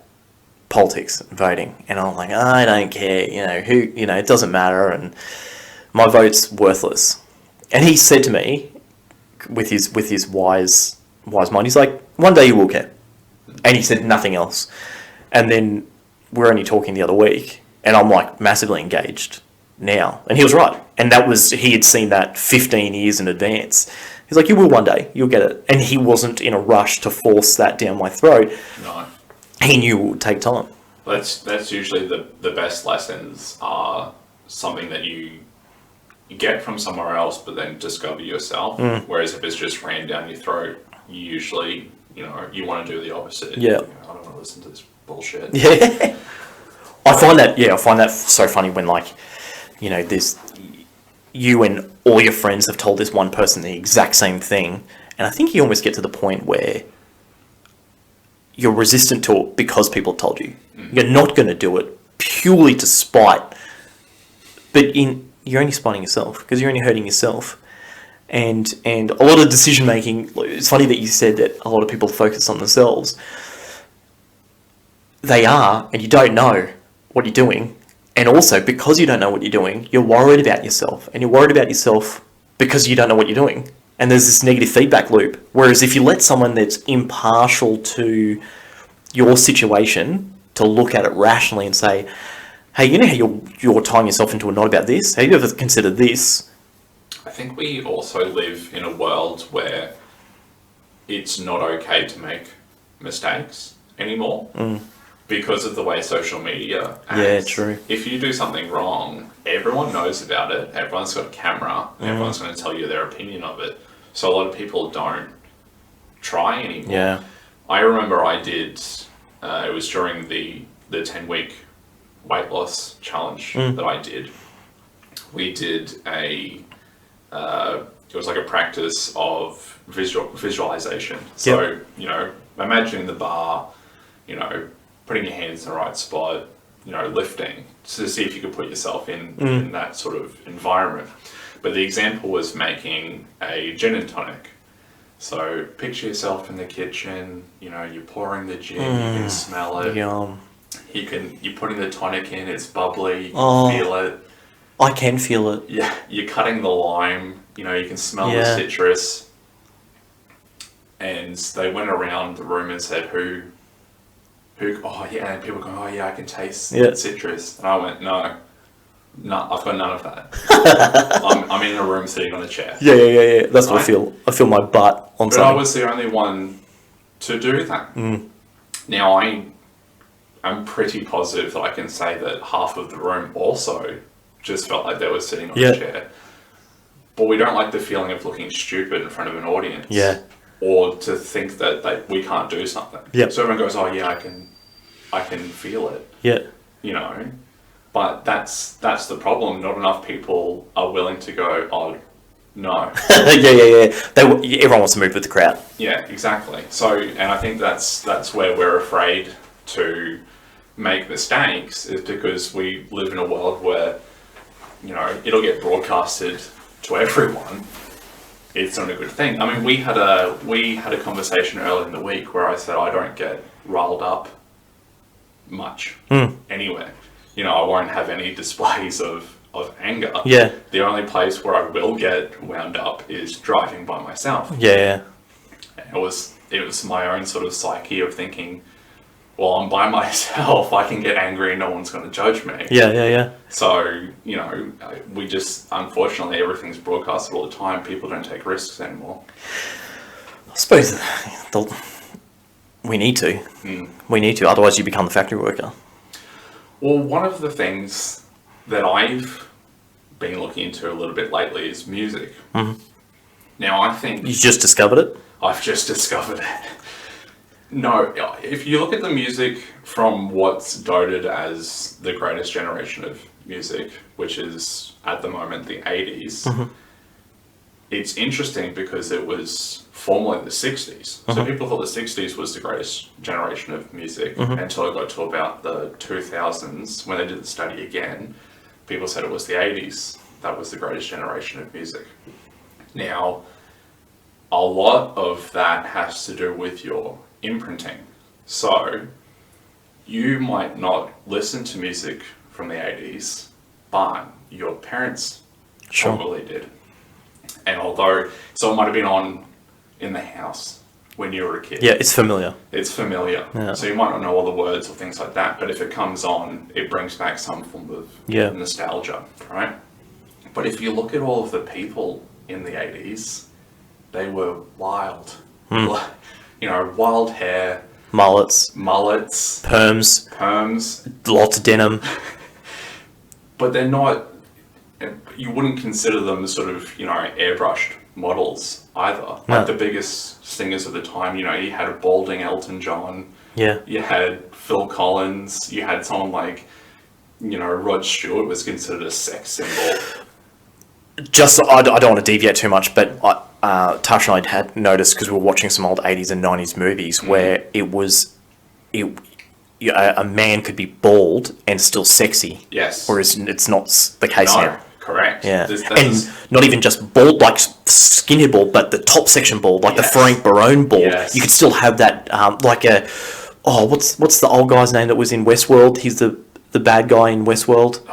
politics and voting, and I'm like, I don't care, it doesn't matter, and my vote's worthless. And he said to me, with his wise mind, he's like, one day you will care. And he said nothing else. And then we're only talking the other week, and I'm like massively engaged now. And he was right. And he had seen that 15 years in advance. He's like, you will one day, you'll get it. And he wasn't in a rush to force that down my throat. No. He knew it would take time. That's usually the best lessons are something that you get from somewhere else, but then discover yourself. Whereas if it's just rammed down your throat, you usually, you want to do the opposite. Yeah. I don't want to listen to this bullshit. Yeah. I find that so funny when, like, there's you and all your friends have told this one person the exact same thing, and I think you almost get to the point where you're resistant to it because people have told you. You're not going to do it purely to spite, but you're only spiting yourself because you're only hurting yourself. And a lot of decision making, it's funny that you said that a lot of people focus on themselves. They are, and you don't know what you're doing. And also, because you don't know what you're doing, you're worried about yourself. And you're worried about yourself because you don't know what you're doing. And there's this negative feedback loop. Whereas if you let someone that's impartial to your situation to look at it rationally and say, hey, you know how you're tying yourself into a knot about this? Have you ever considered this? I think we also live in a world where it's not okay to make mistakes anymore. Because of the way social media acts. Yeah, true. If you do something wrong, everyone knows about it. Everyone's got a camera. Everyone's going to tell you their opinion of it. So a lot of people don't try anymore. Yeah. I remember I did, it was during the 10-week weight loss challenge that I did. We did it was like a practice of visualization. So, imagining the bar, putting your hands in the right spot, lifting to see if you could put yourself in that sort of environment. But the example was making a gin and tonic. So picture yourself in the kitchen, you know, you're pouring the gin, you can smell it. Yum. You're putting the tonic in, it's bubbly, you Oh. can feel it. I can feel it. Yeah, you're cutting the lime, you know, you can smell the Yeah. citrus. And they went around the room and said, who, oh yeah, and people go, oh yeah, I can taste Yeah. citrus. And I went, no, I've got none of that. I'm in a room sitting on a chair. Yeah. That's what I Right? feel. I feel my butt on But something. I was the only one to do that. Now, I'm pretty positive that I can say that half of the room also just felt like they were sitting on Yeah. a chair. But we don't like the feeling of looking stupid in front of an audience. Yeah. Or to think that we can't do something. Yep. So everyone goes, oh yeah, I can feel it, Yeah. you know. But that's the problem. Not enough people are willing to go, oh, no. yeah. Everyone wants to move with the crowd. Yeah, exactly. So, and I think that's where we're afraid to make mistakes, is because we live in a world where, you know, it'll get broadcasted to everyone. It's not a good thing. I mean, we had a conversation earlier in the week where I said I don't get riled up much anywhere. You know, I won't have any displays of anger. Yeah. The only place where I will get wound up is driving by myself. Yeah. It was my own sort of psyche of thinking, well, I'm by myself, I can get angry and no one's going to judge me. Yeah. So, you know, we just, unfortunately, everything's broadcasted all the time. People don't take risks anymore. I suppose we need to. We need to, otherwise you become the factory worker. Well, one of the things that I've been looking into a little bit lately is music. Now, I think... You just discovered it? I've just discovered it. No, if you look at the music from what's doted as the greatest generation of music, which is at the moment the 80s, it's interesting because it was formerly the 60s. So people thought the 60s was the greatest generation of music until it got to about the 2000s. When they did the study again, people said it was the 80s that was the greatest generation of music. Now, a lot of that has to do with your imprinting. So, you might not listen to music from the 80s, but your parents probably did. And so it might have been on in the house when you were a kid. Yeah, it's familiar. It's familiar. Yeah. So you might not know all the words or things like that, but if it comes on, it brings back some form of nostalgia, right? But if you look at all of the people in the 80s, they were wild. You know, wild hair. Mullets. Perms. Lots of denim. But they're not, you wouldn't consider them sort of, you know, airbrushed models either. No. Like the biggest singers of the time, you know, you had a balding Elton John. Yeah. You had Phil Collins. You had someone like, you know, Rod Stewart was considered a sex symbol. Just, I don't want to deviate too much, but Tasha and I had noticed, because we were watching some old 80s and 90s movies, where a man could be bald and still sexy. Yes. Whereas it's not the case now. Correct. Yeah. And not even just bald, like skinhead bald, but the top section bald, like the Frank Barone bald. Yes. You could still have that, what's the old guy's name that was in Westworld? He's the bad guy in Westworld.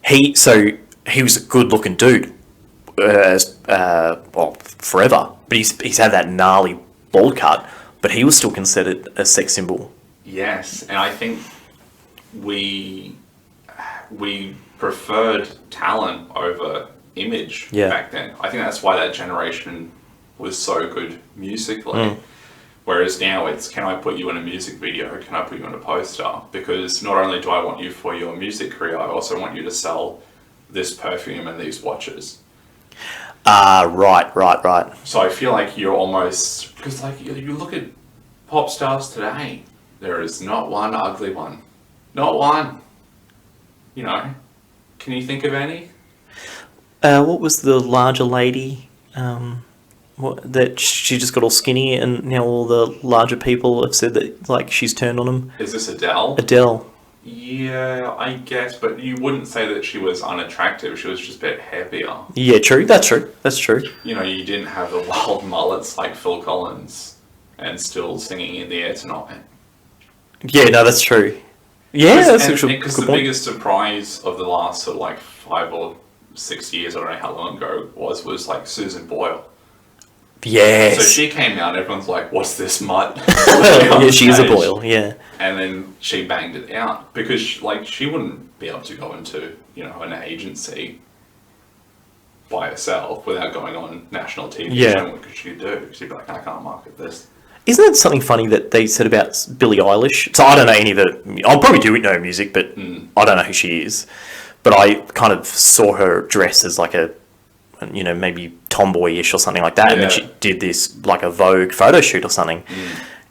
He was a good looking dude, forever. But he's had that gnarly bald cut, but he was still considered a sex symbol. Yes, and I think we preferred talent over image back then. I think that's why that generation was so good musically. Whereas now it's, can I put you in a music video? Can I put you in a poster? Because not only do I want you for your music career, I also want you to sell this perfume and these watches. Right. So I feel like you're almost, because like you look at pop stars today, there is not one ugly one. Not one. You know, can you think of any? What was the larger lady? That she just got all skinny, and now all the larger people have said that, like, she's turned on him. Is this Adele? Adele. Yeah, I guess, but you wouldn't say that she was unattractive. She was just a bit heavier. Yeah, true. That's true. That's true. You know, you didn't have the wild mullets like Phil Collins and still singing In the Air Tonight. Yeah, no, that's true. Yeah, that's actually a Because good the point. biggest surprise of the last sort of like 5 or 6 years, I don't know how long ago it was like Susan Boyle. Yes. So she came out and everyone's like, what's this mutt? Yeah, she is a Boyle, yeah. And then she banged it out because she wouldn't be able to go into, you know, an agency by herself without going on national TV. Yeah. And what could she do? She'd be like, I can't market this. Isn't that something funny that they said about Billie Eilish? So I don't know any of the... I probably do know her music, but I don't know who she is. But I kind of saw her dress as like a, you know, maybe tomboyish or something like that. And then she did this, like a Vogue photo shoot or something.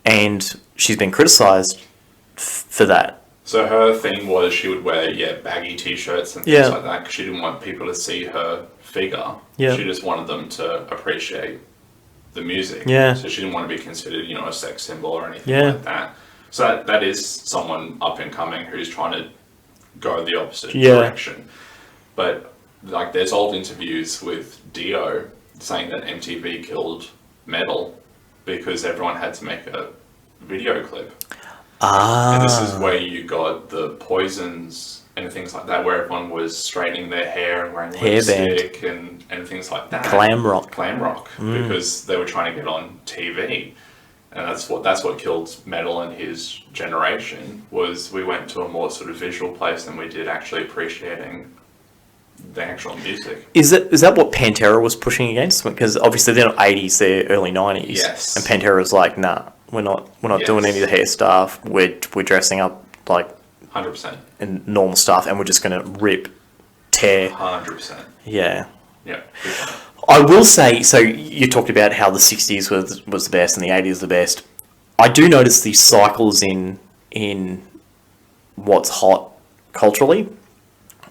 And she's been criticised for that. So her thing was she would wear, baggy t-shirts and things like that because she didn't want people to see her figure. Yeah. She just wanted them to appreciate the music. Yeah. So she didn't want to be considered, you know, a sex symbol or anything like that. So that is someone up and coming who's trying to go the opposite direction. But like there's old interviews with RDO saying that MTV killed metal because everyone had to make a video clip. And this is where you got the Poisons and things like that, where everyone was straightening their hair and wearing lipstick and things like that. Glam rock. Because they were trying to get on TV. And that's what killed metal in his generation, was we went to a more sort of visual place than we did actually appreciating the actual music. Is that what Pantera was pushing against? Because obviously they're not 80s, they're early 90s. Yes. And Pantera was like, nah, we're not doing any of the hair stuff. We're dressing up like 100%. in normal stuff, and we're just going to tear. 100%. Yeah. Yeah. I will say, so you talked about how the 60s was the best and the 80s the best. I do notice these cycles in what's hot culturally,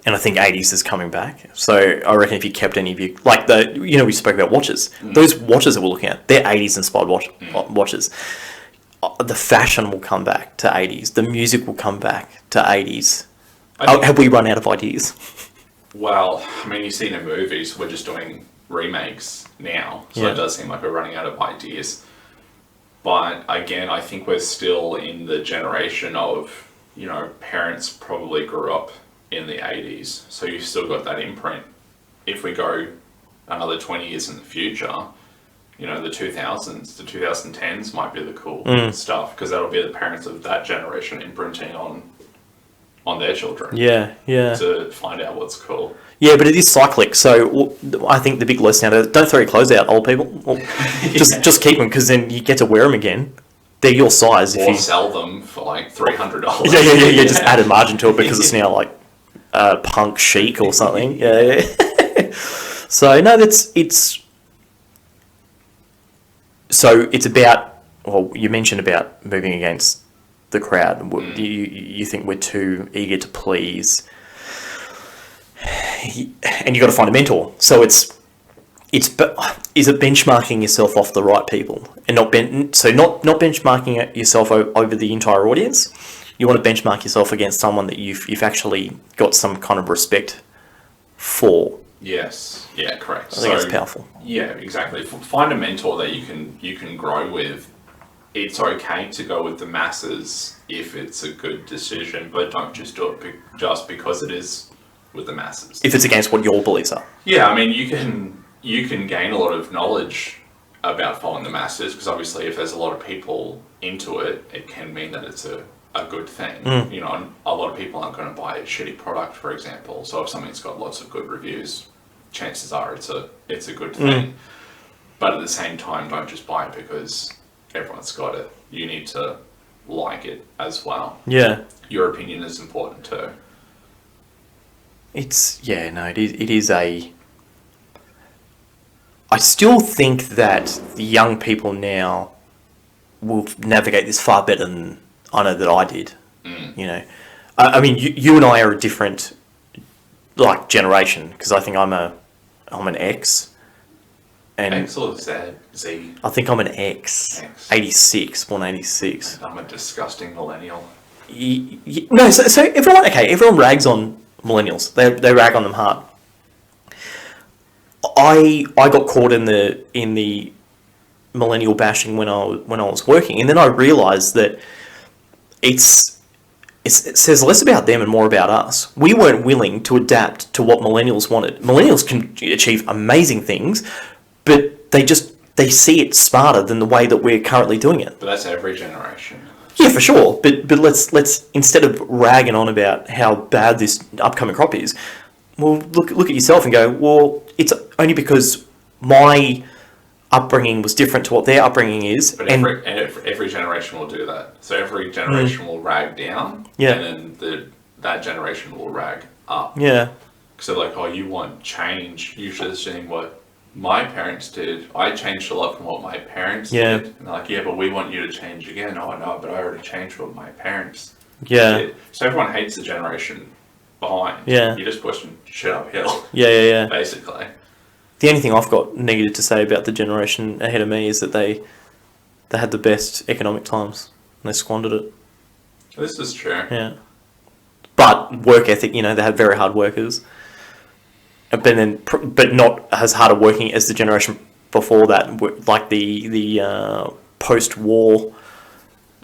and I think 80s is coming back. So I reckon if you kept any of you, like we spoke about watches. Those watches that we're looking at, they're 80s inspired watches. The fashion will come back to 80s. The music will come back to 80s. Have we run out of ideas? Well, I mean, you see in the movies, we're just doing remakes now. So it does seem like we're running out of ideas. But again, I think we're still in the generation of, you know, parents probably grew up in the 80s. So you've still got that imprint. If we go another 20 years in the future, you know, the 2000s, the 2010s might be the cool stuff, because that'll be the parents of that generation imprinting on their children. Yeah. To find out what's cool. Yeah, but it is cyclic. So I think the big lesson out of it, don't throw your clothes out, old people. Well, just keep them, because then you get to wear them again. They're your size. Or sell them for like $300. Yeah. Just add a margin to it because it's now like punk chic or something. Yeah. So no, it's about. Well, you mentioned about moving against the crowd. You think we're too eager to please, and you got to find a mentor. So is it benchmarking yourself off the right people, and not benchmarking yourself over the entire audience. You want to benchmark yourself against someone that you've actually got some kind of respect for. Yes. Yeah. Correct. I think it's powerful. Yeah. Exactly. Find a mentor that you can grow with. It's okay to go with the masses if it's a good decision, but don't just do it just because it is with the masses. If it's against what your beliefs are. Yeah, I mean, you can gain a lot of knowledge about following the masses, because obviously if there's a lot of people into it, it can mean that it's a good thing. You know, a lot of people aren't going to buy a shitty product, for example. So if something's got lots of good reviews, chances are it's a good thing. But at the same time, don't just buy it because everyone's got it. You need to like it as well. Yeah. Your opinion is important too. It is a... I still think that the young people now will navigate this far better than I know that I did. You know, I mean, you and I are a different generation, because I think I'm an X, and X or Z? I think I'm an X. 86, born 86. I'm a disgusting millennial. No, so everyone rags on millennials. They rag on them hard. I got caught in the millennial bashing when I was working, and then I realised that it says less about them and more about us. We weren't willing to adapt to what millennials wanted. Millennials can achieve amazing things, but they see it smarter than the way that we're currently doing it. But that's every generation. Yeah, for sure. But let's instead of ragging on about how bad this upcoming crop is, well, look at yourself and go, well, it's only because my upbringing was different to what their upbringing is. But every generation will do that. So every generation will rag down, and then that generation will rag up. Yeah. So like, oh, you want change? You should have seen what my parents did. I changed a lot from what my parents did. And they're like, yeah, but we want you to change again. Oh, no, but I already changed what my parents did. So everyone hates the generation behind. Yeah. You're just pushing shit uphill. Yeah. Basically. The only thing I've got negative to say about the generation ahead of me is that they had the best economic times and they squandered it. This is true. Yeah. But work ethic, they had very hard workers. But not as hard working as the generation before that, like the post-war.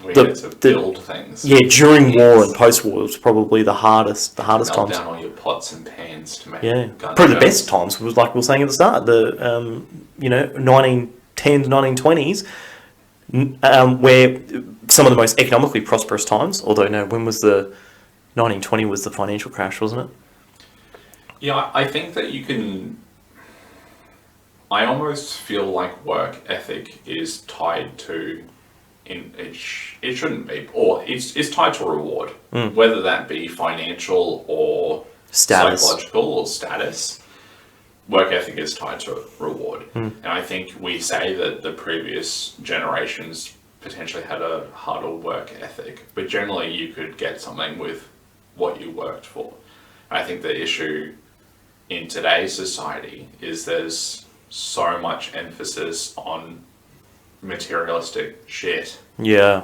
We had to build things. Yeah, during war and post-war was probably the hardest times. Melt down all your pots and pans to make probably the best times was like we were saying at the start, the 1910s, 1920s, where some of the most economically prosperous times. Although no, when was the 1920 was the financial crash, wasn't it? Yeah, I think that you can. I almost feel like work ethic is tied to. It shouldn't be, or it's tied to reward, whether that be financial or psychological or status. Work ethic is tied to reward, and I think we say that the previous generations potentially had a harder work ethic, but generally you could get something with what you worked for. I think the issue in today's society is there's so much emphasis on materialistic shit. Yeah.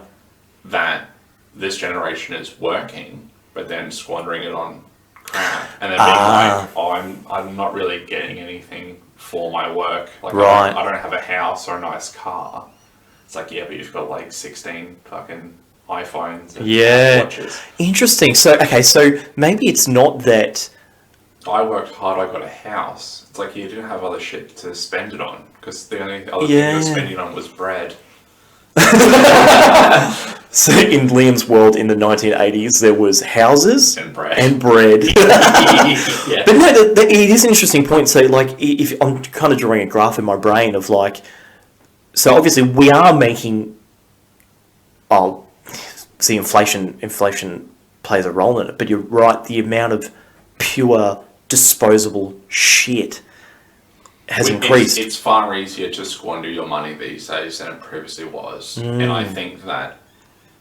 That this generation is working, but then squandering it on crap, and then being like, "Oh, I'm not really getting anything for my work. Like, I don't have a house or a nice car." It's like, yeah, but you've got like 16 fucking iPhones and watches. Interesting. So maybe it's not that. I worked hard, I got a house. It's like you didn't have other shit to spend it on, because the only other thing you were spending on was bread. So in Liam's world in the 1980s, there was houses and bread. But no, it is an interesting point. So like, if I'm kind of drawing a graph in my brain of like, so obviously we are making, see inflation plays a role in it, but you're right, the amount of pure disposable shit has increased. It's far easier to squander your money these days than it previously was. And I think that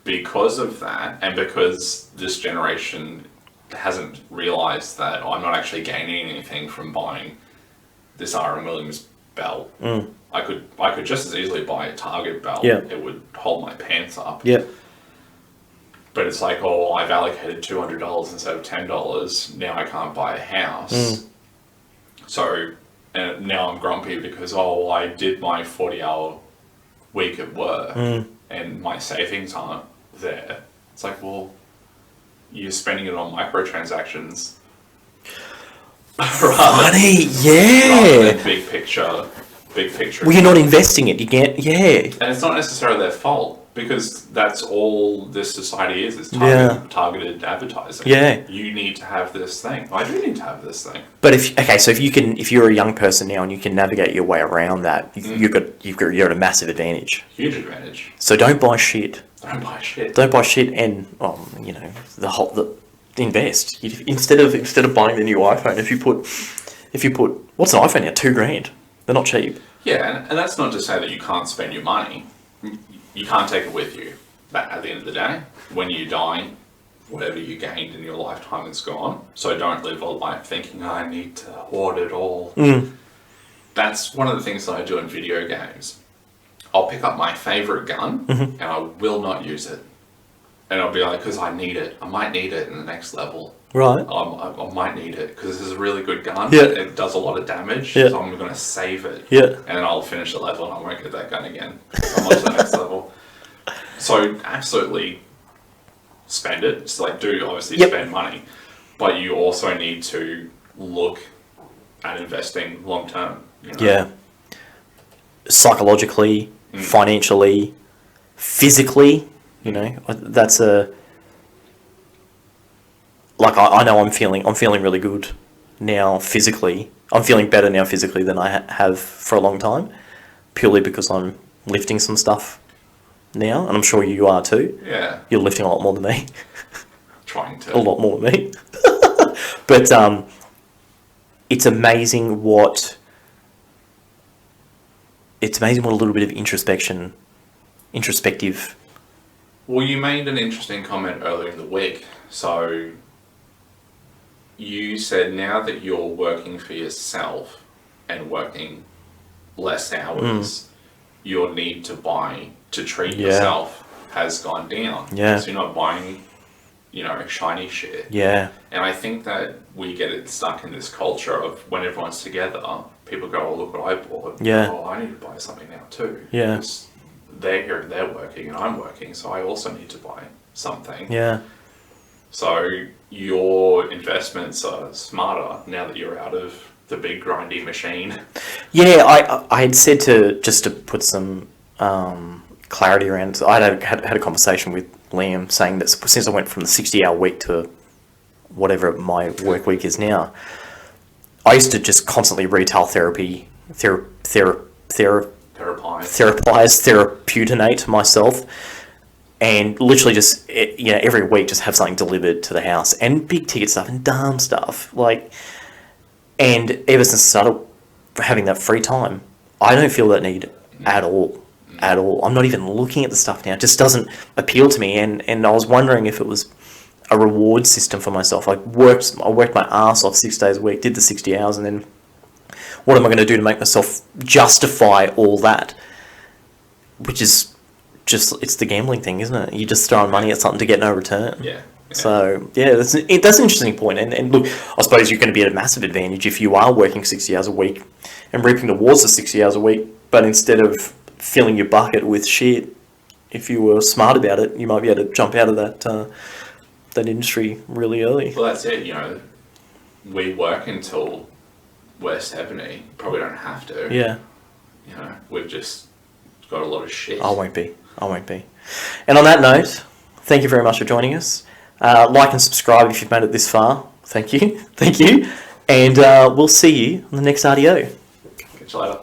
because of that, and because this generation hasn't realised that I'm not actually gaining anything from buying this R.M. Williams belt, I could just as easily buy a Target belt. It would hold my pants up. But it's like, oh, I've allocated $200 instead of $10. Now I can't buy a house. So now I'm grumpy because, I did my 40-hour week at work and my savings aren't there. It's like, well, you're spending it on microtransactions. Funny, rather than big picture. Well, you're not investing it. You get, And it's not necessarily their fault. Because that's all this society is targeted advertising. You need to have this thing. I do need to have this thing. But if you're a young person now and you can navigate your way around that, you're at a massive advantage. Huge advantage. So don't buy shit. Don't buy shit, and invest. Instead of buying the new iPhone, if you put what's an iPhone now? $2,000. They're not cheap. Yeah, and that's not to say that you can't spend your money. You can't take it with you. But at the end of the day, when you die, whatever you gained in your lifetime is gone. So don't live a life thinking, I need to hoard it all. That's one of the things that I do in video games. I'll pick up my favourite gun and I will not use it And I'll be like, because I need it. I might need it in the next level. Right. I might need it because this is a really good gun. Yeah. It does a lot of damage, Yeah. so I'm going to save it. Yeah. And then I'll finish the level and I won't get that gun again. I'm on to the next level. So absolutely spend it. It's like, do obviously Yep. spend money, but you also need to look at investing long term. You know? Yeah. Psychologically, financially, physically, you know, that's like I know I'm feeling really good now physically. I'm feeling better now physically than I have for a long time, purely because I'm lifting some stuff now, and I'm sure you are too. Yeah. You're lifting a lot more than me. Trying to. A lot more than me. But it's amazing what a little bit of introspective. Well, you made an interesting comment earlier in the week. So you said now that you're working for yourself and working less hours, your need to treat yourself has gone down. Yeah. So you're not buying, shiny shit. Yeah. And I think that we get it stuck in this culture of when everyone's together, people go, oh, look what I bought. Yeah. Oh, I need to buy something now too. Yeah. Because they're here and they're working and I'm working, so I also need to buy something. Yeah. So your investments are smarter now that you're out of the big grindy machine. Yeah, I had said to put some clarity around. I had a conversation with Liam saying that since I went from the 60-hour week to whatever my work week is now, I used to just constantly retail therapeutinate myself, and literally just every week just have something delivered to the house, and big ticket stuff and dumb stuff and ever since I started having that free time, I don't feel that need at all. I'm not even looking at the stuff now. It just doesn't appeal to me, and I was wondering if it was a reward system for myself. I worked my ass off 6 days a week, did the 60 hours, and then what am I going to do to make myself justify all that? Which is just, it's the gambling thing, isn't it? You're just throwing money at something to get no return. Yeah. So, yeah, that's an interesting point. And look, I suppose you're going to be at a massive advantage if you are working 60 hours a week and reaping towards the 60 hours a week, but instead of filling your bucket with shit, if you were smart about it, you might be able to jump out of that industry really early. Well, that's it, we work until we're 70. Probably don't have to. Yeah. We've just got a lot of shit. I won't be. And on that note, thank you very much for joining us. Like and subscribe if you've made it this far. Thank you. And we'll see you on the next RDO. Catch you later.